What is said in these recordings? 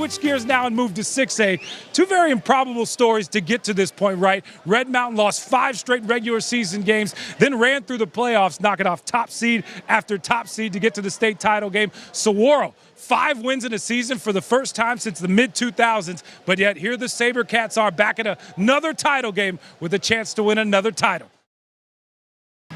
Switch gears now and move to 6A. Two very improbable stories to get to this point, right? Red Mountain lost 5 straight regular season games, then ran through the playoffs, knocking off top seed after top seed to get to the state title game. Saguaro, 5 wins in a season for the first time since the mid-2000s, but yet here the Sabercats are back at another title game with a chance to win another title.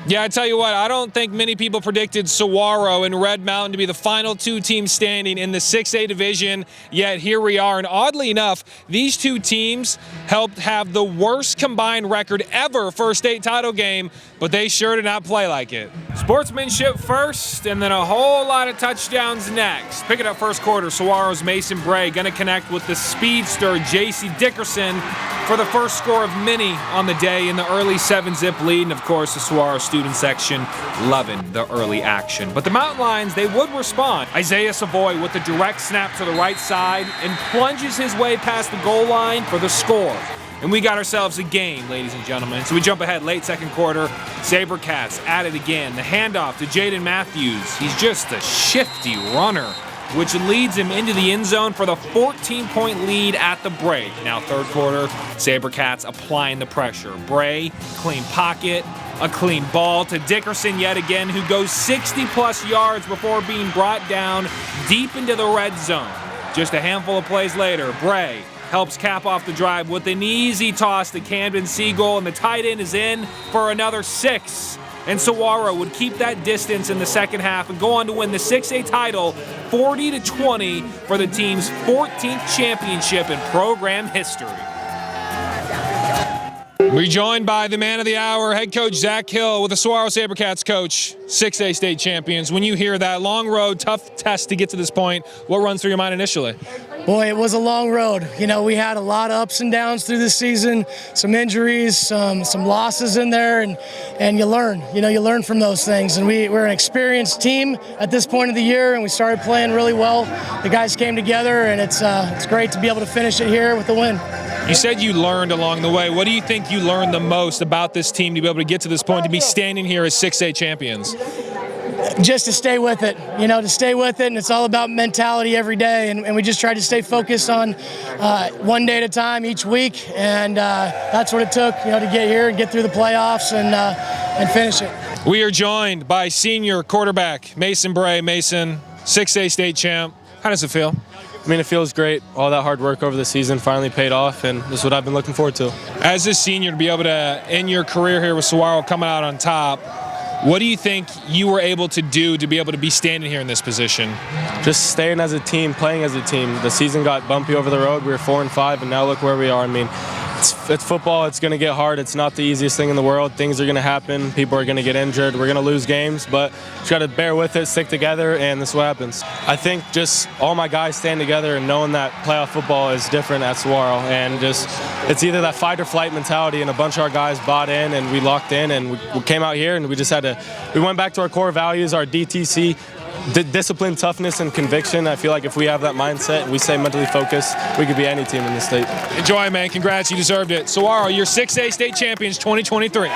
Yeah, I tell you what, I don't think many people predicted Saguaro and Red Mountain to be the final 2 teams standing in the 6A division, yet here we are. And oddly enough, these 2 teams helped have the worst combined record ever for a state title game, but they sure did not play like it. Sportsmanship first, and then a whole lot of touchdowns next. Picking up first quarter, Saguaro's Mason Bray going to connect with the speedster J.C. Dickerson for the first score of many on the day in the early 7-zip lead. And of course, the Saguaro student section loving the early action. But the Mountain Lions, they would respond. Isaiah Savoy with the direct snap to the right side and plunges his way past the goal line for the score. And we got ourselves a game, ladies and gentlemen. So we jump ahead late second quarter. Sabercats at it again. The handoff to Jaden Matthews. He's just a shifty runner, which leads him into the end zone for the 14-point lead at the break. Now third quarter, Sabercats applying the pressure. Bray, clean pocket, a clean ball to Dickerson yet again, who goes 60-plus yards before being brought down deep into the red zone. Just a handful of plays later, Bray helps cap off the drive with an easy toss to Camden Siegel, and the tight end is in for another 6. And Saguaro would keep that distance in the second half and go on to win the 6A title 40-20 for the team's 14th championship in program history. We're joined by the man of the hour, head coach Zach Hill with the Saguaro Sabercats. Coach, 6A state champions. When you hear that long road, tough test to get to this point, what runs through your mind initially? Boy, it was a long road. You know, we had a lot of ups and downs through this season, some injuries, some losses in there, and you learn. You know, you learn from those things. And we're an experienced team at this point of the year, and we started playing really well. The guys came together, and it's great to be able to finish it here with the win. You said you learned along the way. What do you think you learned the most about this team to be able to get to this point, to be standing here as 6A champions? Just to stay with it, you know, to stay with it, and it's all about mentality every day, and we just try to stay focused on one day at a time each week, and that's what it took, you know, to get here and get through the playoffs and finish it. We are joined by senior quarterback Mason Bray. Mason, 6A state champ. How does it feel? I mean, it feels great. All that hard work over the season finally paid off, and this is what I've been looking forward to. As a senior, to be able to end your career here with Saguaro coming out on top, what do you think you were able to do to be able to be standing here in this position? Just staying as a team, playing as a team. The season got bumpy over the road. We were 4-5, and now look where we are. I mean, it's football. It's going to get hard. It's not the easiest thing in the world. Things are going to happen. People are going to get injured. We're going to lose games, but just got to bear with it, stick together, and this is what happens. I think just all my guys staying together and knowing that playoff football is different at Saguaro, and just it's either that fight or flight mentality, and a bunch of our guys bought in, and we locked in, and we came out here, and we just had to. We went back to our core values, our DTC. Discipline, toughness, and conviction. I feel like if we have that mindset and we stay mentally focused, we could be any team in the state. Enjoy, man. Congrats. You deserved it. Saguaro, you're 6A state champions 2023.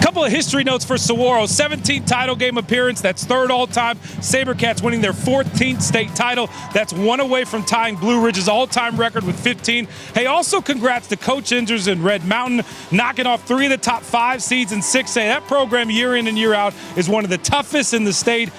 Couple of history notes for Saguaro. 17th title game appearance. That's 3rd all-time. Sabercats winning their 14th state title. That's 1 away from tying Blue Ridge's all-time record with 15. Hey, also congrats to Coach Ingers and Red Mountain, knocking off 3 of the top 5 seeds in 6A. That program year in and year out is one of the toughest in the state.